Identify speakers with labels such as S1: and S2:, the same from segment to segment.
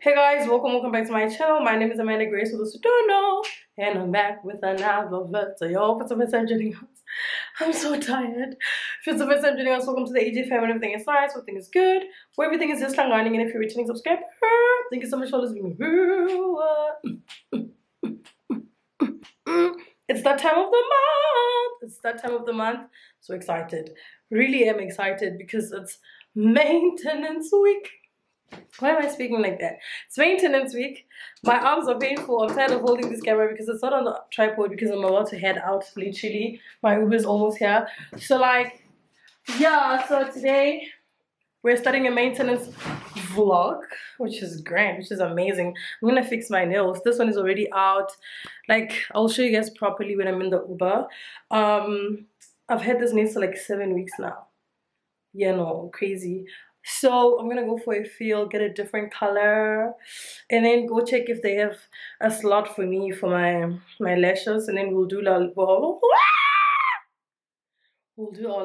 S1: Hey guys, welcome back to my channel. My name is Amanda Grace, for those who don't know, and I'm back with another video. If it's the first time joining us, I'm so tired. If it's the first time joining us, welcome to the AJ family. Everything is nice, everything is good, where everything is just learning. And if you're a returning subscriber, thank you so much for listening. It's that time of the month. It's that time of the month. So excited. Really am excited because it's maintenance week. Why am I speaking like that? It's maintenance week. My arms are painful. I'm tired of holding this camera because it's not on the tripod because I'm about to head out literally. My Uber is almost here. So yeah, so today we're starting a maintenance vlog, which is great, which is amazing. I'm gonna fix my nails. This one is already out. I'll show you guys properly when I'm in the Uber. I've had this nails for like 7 weeks now. Yeah, no, crazy. So I'm gonna go for a feel, get a different color, and then go check if they have a slot for me for my lashes, and then we'll do our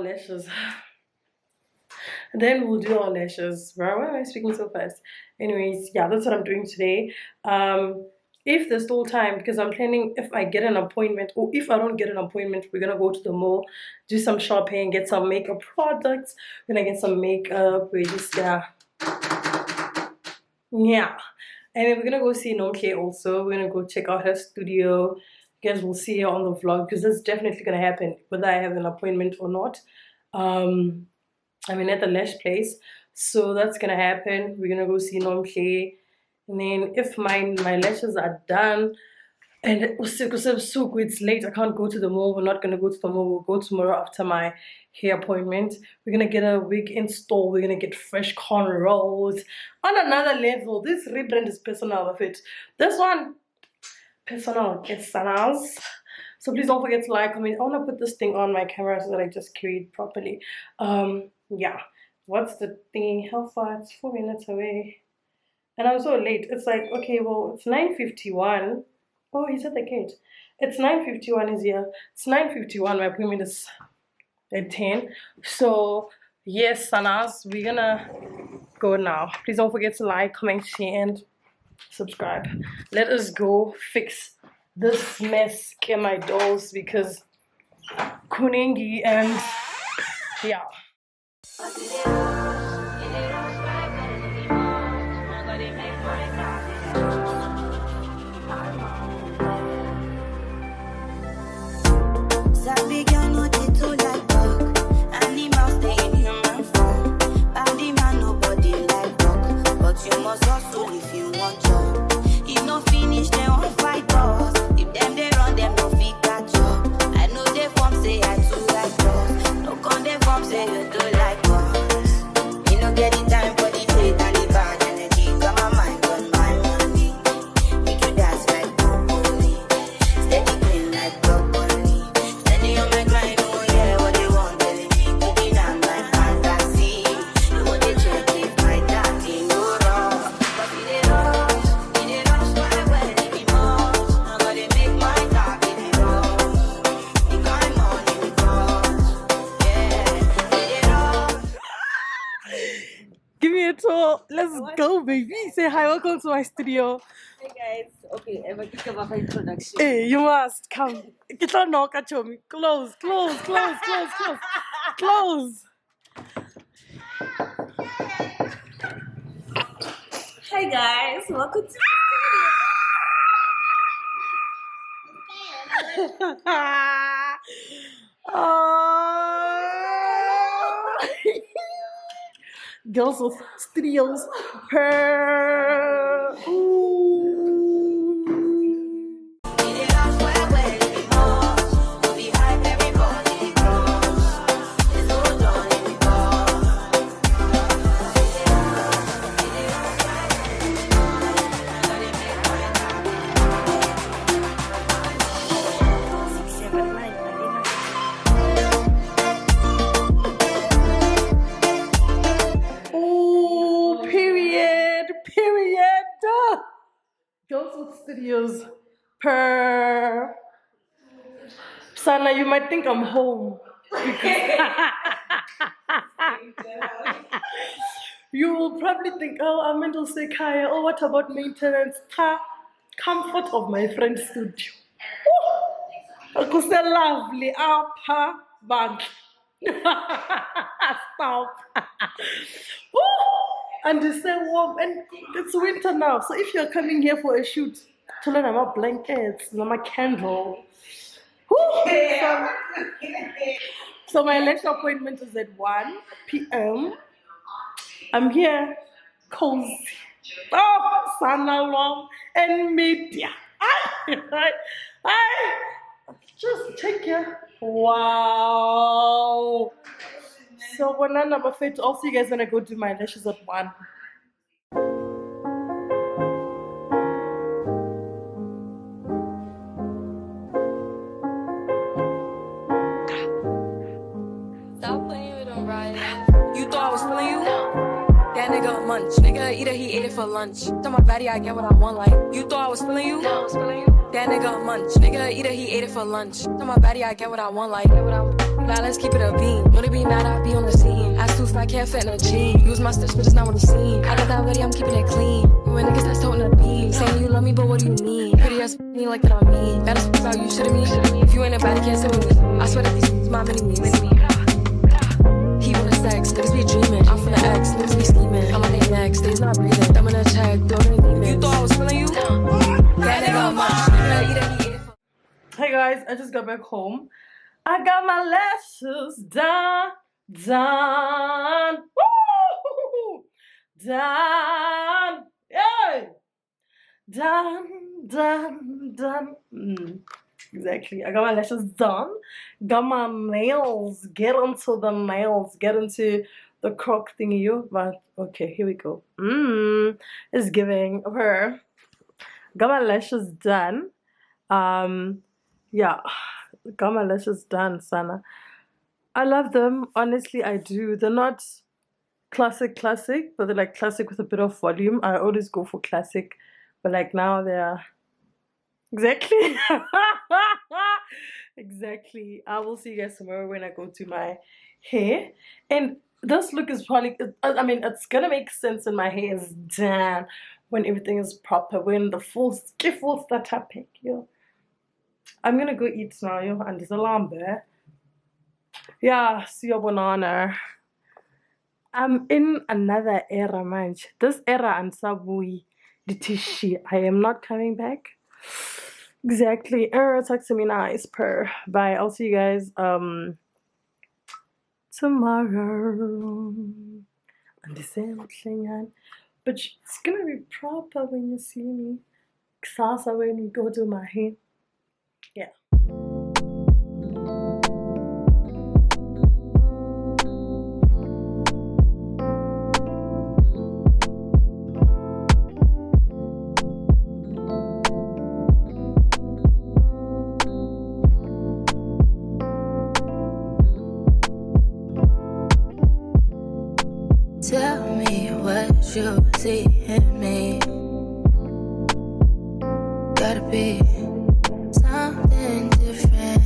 S1: lashes. Then we'll do our lashes. Why am I speaking so fast? Anyways, yeah, that's what I'm doing today. If there's still time, because I'm planning if I get an appointment, or if I don't get an appointment, we're gonna go to the mall, do some shopping, get some makeup products. We're gonna get some makeup. We're just yeah, and then we're gonna go see Nomke also. We're gonna go check out her studio. You guys will see her on the vlog because that's definitely gonna happen whether I have an appointment or not. I mean at the lash place, so that's gonna happen. We're gonna go see Nomke. And then if my lashes are done and it's late, I can't go to the mall. We're not going to go to the mall. We'll go tomorrow after my hair appointment. We're going to get a wig installed. We're going to get fresh cornrows. On another level, this rebrand is personal of it. This one, personal. It's Sana's. So please don't forget to like, comment. I want to put this thing on my camera so that I just carry it properly. Yeah. What's the thing? How far? It's 4 minutes away. And I'm so late. It's like, okay, well, it's 9:51. Oh, he's at the gate. It's 9:51 is here. It's 9:51. My appointment is at 10. So, yes, Sanas, we're gonna go now. Please don't forget to like, comment, share, and subscribe. Let us go fix this mess in my dolls because Kuningi and yeah.
S2: You must hustle if you want job. If no finish, they won't fight us. If them they run, them no fit catch up. I know they form say I too like us. No con they form say you do like us. You no get the time for the hate and the bad energy. Got my mind on my money. Make you dance like broccoli. Steady clean like broccoli. Steady on my grind, oh yeah, what they want, telling me. Cooking on my fantasy. You want to check if my daddy no.
S1: Give me a tour. Let's go, baby. Say hi. Welcome to my studio.
S2: Hey guys. Okay, I'm going to give my introduction.
S1: Hey, you must come. Get on knock at me. Close.
S2: Hey guys, welcome to
S1: Girls with studios. Her. Girls with studios. Per. Sana, you might think I'm home. You will probably think, oh, I'm meant to say Kaya. Oh, what about maintenance? Comfort of my friend's studio. Because they're lovely. Apa, bag. Stop. Woo! And it's so warm, and it's winter now. So if you're coming here for a shoot, to learn about blankets, my candle. Woo! So my next appointment is at 1 p.m. I'm here, cozy. Oh, Sana Long and media. I just take care. Wow. So when I'm number 5, also you guys gonna go do my lashes at 1.
S2: Stop playing with him, Ryan. You thought I was feeling you? That nigga a munch. Nigga eat it, he ate it for lunch. Tell my body I get what I want, like. You thought I was feeling you? That nigga a munch. Nigga eat it, he ate it for lunch. Tell my body I get what I want, like. Now let's keep it a beam. When it be mad, I be on the scene. Ass too fat, can't fit in a jean. Use my stitch, but it's not what you seen. I got that ready, I'm keeping it clean. You and niggas that's toting the beam. Saying you love me, but what do you mean? Pretty ass me like that on me. Better speak about you, shitting me. If you ain't a bad, you can't sit with me. I swear that these my mini me. He wanna sex, niggas be dreaming. I'm from the X, niggas be scheming. I'm on their necks, they's not breathing. Thumb in a check, building demons. You thought I was feeling you? That nigga much. Nigga eat it, he ate it for.
S1: Hey guys, I just got back home. I got my lashes done. Woo! Done. Yay! Done. Exactly. I got my lashes done. Got my nails. Get into the nails. Get into the croc thingy. But okay, here we go. It's giving her. Got my lashes done. Yeah. Got my lashes done, Sana. I love them. Honestly, I do. They're not classic, but they're like classic with a bit of volume. I always go for classic, but like now they're exactly. Exactly. I will see you guys tomorrow when I go to my hair. And this look is probably, I mean, it's gonna make sense when my hair is done, when everything is proper, when the full skiff will start happening, yo. I'm gonna go eat now, yo, and there's a lambe. Yeah, see your banana. I'm in another era, man. This era and Sabui, the tishi. I am not coming back. Exactly. Talk to me nice, per. Bye. I'll see you guys tomorrow. And the same thing, but it's gonna be proper when you see me. Sasa when you go to my hair. Yeah.
S2: Tell me what you see in me. Gotta be something different.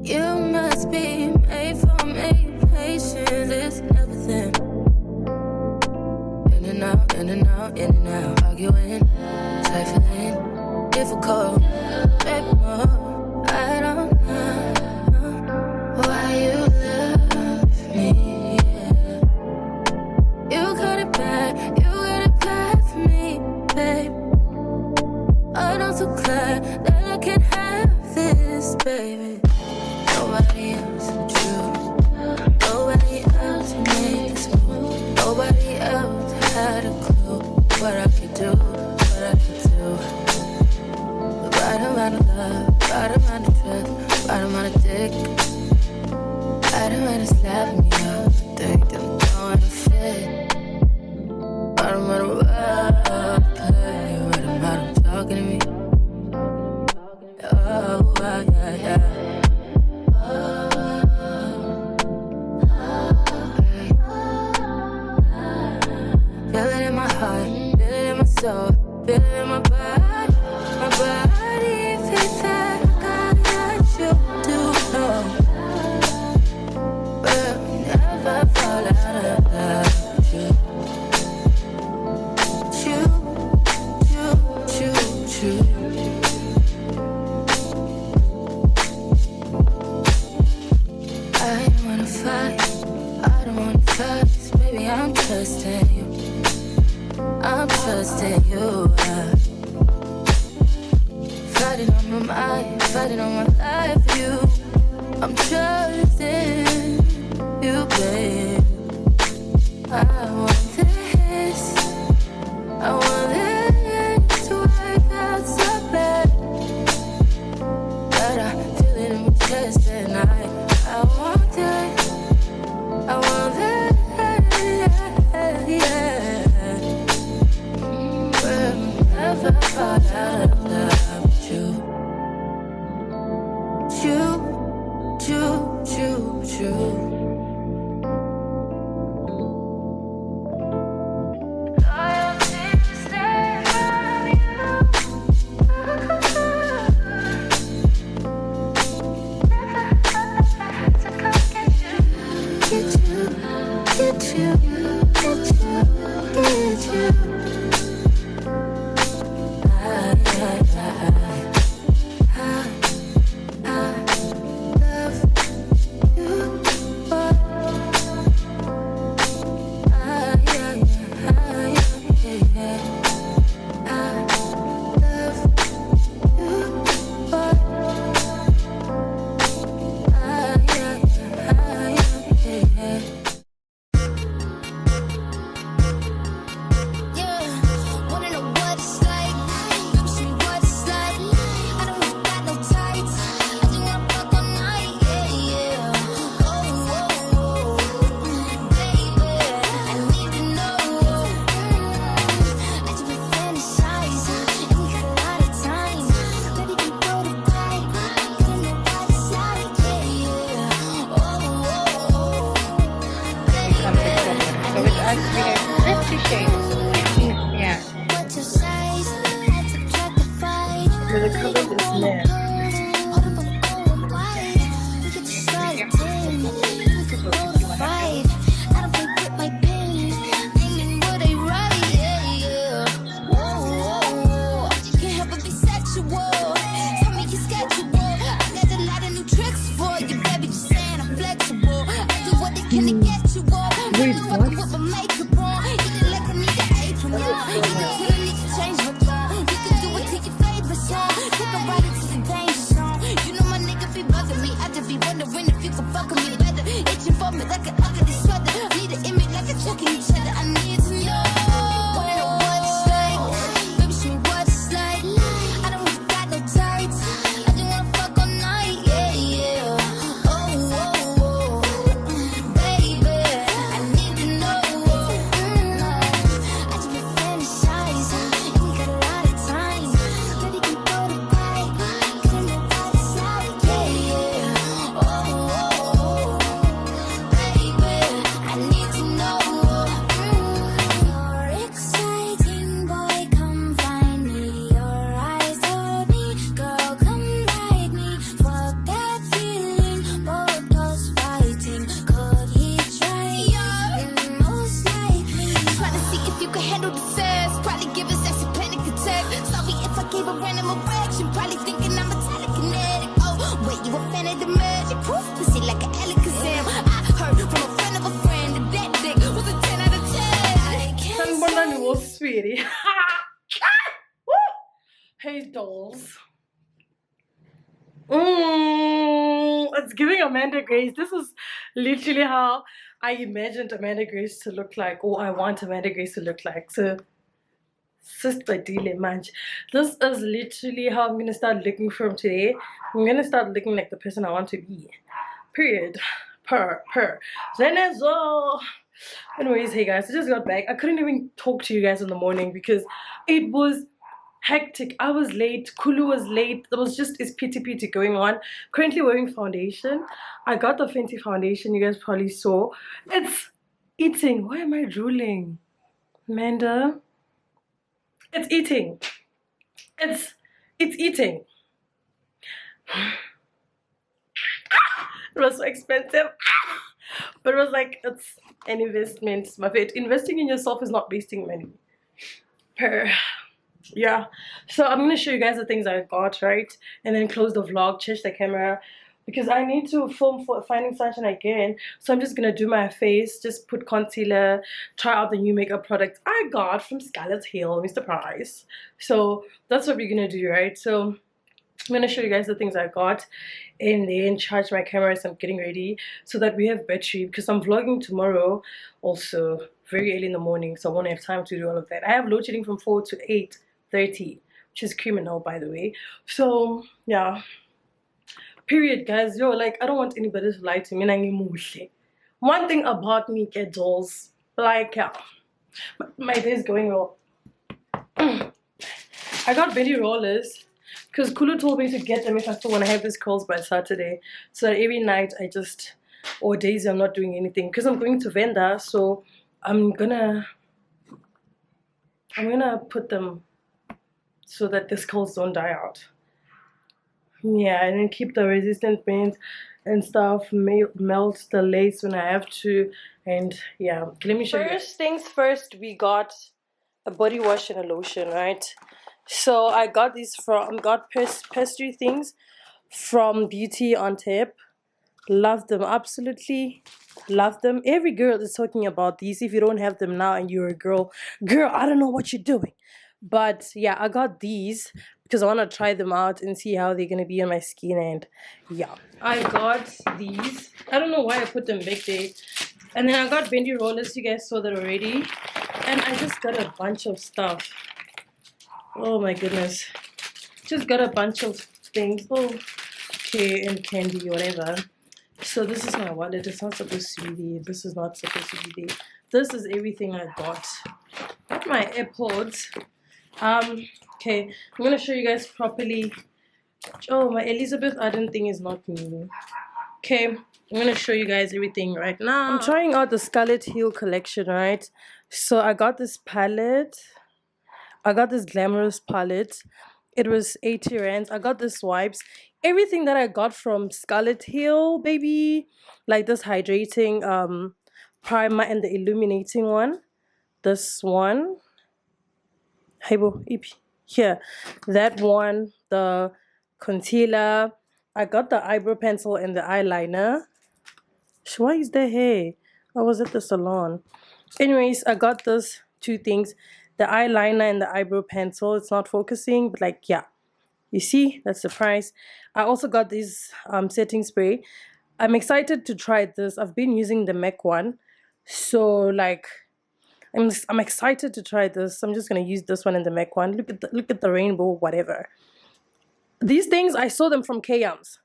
S2: You must be made for me. Patience is everything. In and out, arguing, trifling, difficult. Maybe more, I don't know why you love me. You got it bad for me, babe. I'm not so glad that I can have this, baby. Nobody else is true. Nobody else made this move. Nobody else had a clue what I could do, The right amount of love, right amount of trust, right amount of dick, right amount of slapping me up. Think that I'm going to fit. Right amount of play, right amount of talking to me. Oh, yeah. Feel it in my heart, feel it in my soul, feel it in my body, feel that you do know. We'll never fall out of love with you. my mind, fighting on my life. I'm trusting you, babe. I want this. I want this to work out so bad, but I feel it in my chest at night. I want it. I want it. Yeah. We'll never fall out of love with you. True.
S1: Sweetie. Hey, dolls. It's giving Amanda Grace. This is literally how I imagined Amanda Grace to look like, or I want Amanda Grace to look like. So, sister Dile Manch. This is literally how I'm gonna start looking from today. I'm gonna start looking like the person I want to be. Period. Per. Then as well. Anyways, hey guys, I just got back. I couldn't even talk to you guys in the morning because it was hectic. I was late. Kulu was late. There was just this pity going on. Currently wearing foundation. I got the Fenty foundation. You guys probably saw. It's eating. Why am I drooling? Amanda? It's eating. It's eating. It was so expensive. But it was like, it's an investment. My favorite. Investing in yourself is not wasting money. Yeah. So I'm gonna show you guys the things I got, right? And then close the vlog, change the camera. Because I need to film for Finding Sunshine again. So I'm just gonna do my face, just put concealer, try out the new makeup product I got from Scarlet Hill, Mr. Price. So that's what we're gonna do, right? So I'm gonna show you guys the things I got and then charge my camera as I'm getting ready so that we have battery, because I'm vlogging tomorrow also very early in the morning, so I won't have time to do all of that. I have load shedding from 4 to 8:30, which is criminal, by the way. So yeah, period, guys. Yo, like, I don't want anybody to lie to me. One thing about me, get dolls, like, yeah, my day is going well. I got Bendy rollers because Kulu told me to get them if I still want to have these curls by Saturday, so that every night I just, or days I'm not doing anything, because I'm going to Venda. So I'm gonna put them so that the curls don't die out. Yeah, and then keep the resistant bands and stuff, melt the lace when I have to. And yeah, okay, let me show you. First things first, we got a body wash and a lotion, right? So I got these from, pastry things from Beauty on Tap. Love them, absolutely love them. Every girl is talking about these. If you don't have them now and you're a girl, I don't know what you're doing. But yeah, I got these because I want to try them out and see how they're gonna be on my skin. And yeah, I got these. I don't know why I put them back there. And then I got bendy rollers. You guys saw that already. And I just got a bunch of stuff. Oh my goodness, just got a bunch of things. Oh, okay, and candy, whatever. So this is my wallet. It's not supposed to be there. This is not supposed to be there. This is everything I got. Got my AirPods. Okay, I'm gonna show you guys properly. Oh, my Elizabeth Arden thing is not me. Okay, I'm gonna show you guys everything right now. I'm trying out the Scarlet Heel collection, right? So I got this palette. I got this glamorous palette. It was 80 rands. I got this wipes. Everything that I got from Scarlet Hill, baby. Like this hydrating primer and the illuminating one. This one. Here. That one. The concealer. I got the eyebrow pencil and the eyeliner. Why is there hair? I was at the salon. Anyways, I got those two things. The eyeliner and the eyebrow pencil. It's not focusing, but like, yeah, you see, that's the price. I also got this setting spray. I'm excited to try this. I've been using the MAC one, so like I'm excited to try this. I'm just gonna use this one and the MAC one. Look at the rainbow, whatever. These things, I saw them from K-Yams.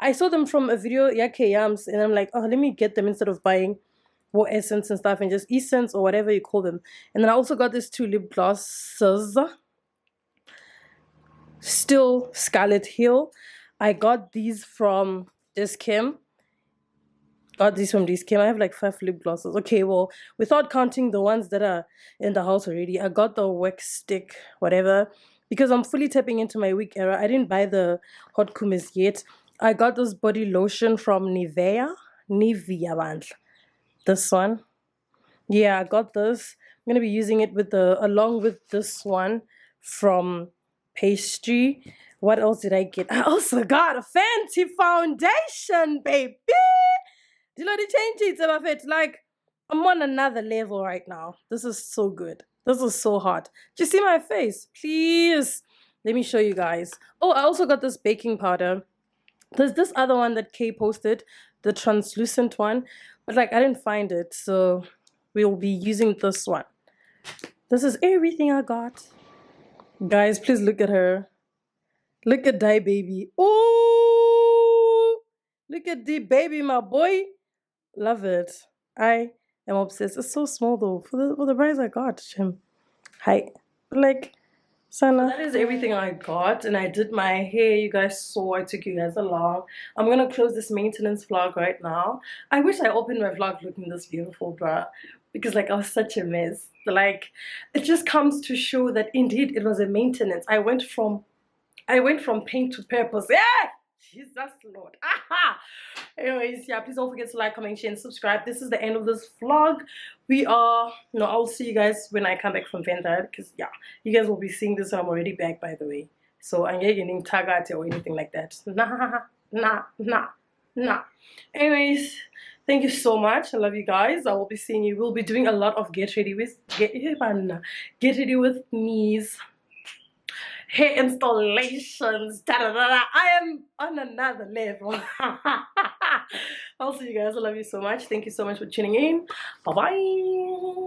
S1: I saw them from a video, yeah, K-Yams, and I'm like, oh, let me get them instead of buying more essence and stuff, and just essence or whatever you call them. And then I also got these two lip glosses, still Scarlet Hill. I got these from Discam. I have like 5 lip glosses. Okay, well, without counting the ones that are in the house already, I got the wax stick, whatever, because I'm fully tapping into my wig era. I didn't buy the hot kumis yet. I got this body lotion from Nivea band. This one, yeah, I got this. I'm gonna be using it with along with this one from Pastry. What else did I get? I also got a Fenty foundation, baby. Did I change it? Like, I'm on another level right now. This is so good. This is so hot. Do you see my face? Please, let me show you guys. Oh, I also got this baking powder. There's this other one that Kay posted, the translucent one, but like I didn't find it, so we'll be using this one. This is everything I got. Guys, please look at her. Look at that baby. Oh, look at the baby, my boy. Love it. I am obsessed. It's so small though. For the price I got, Jim. Hi. Like, Sana. That is everything I got, and I did my hair. You guys saw. I took you guys along. I'm gonna close this maintenance vlog right now. I wish I opened my vlog looking this beautiful, bruh, because like I was such a mess. Like, it just comes to show that indeed it was a maintenance. I went from paint to purpose. Yeah, Jesus Lord. Aha. Anyways, yeah, please don't forget to like, comment, share, and subscribe. This is the end of this vlog. I'll see you guys when I come back from Venda, because yeah, you guys will be seeing this when I'm already back, by the way. So I'm not getting tagged or anything like that. Nah. Anyways, thank you so much. I love you guys. I will be seeing you. We'll be doing a lot of get ready with me's. hair installations. Da, da, da, da. I am on another level. I'll see you guys. I love you so much. Thank you so much for tuning in. Bye bye.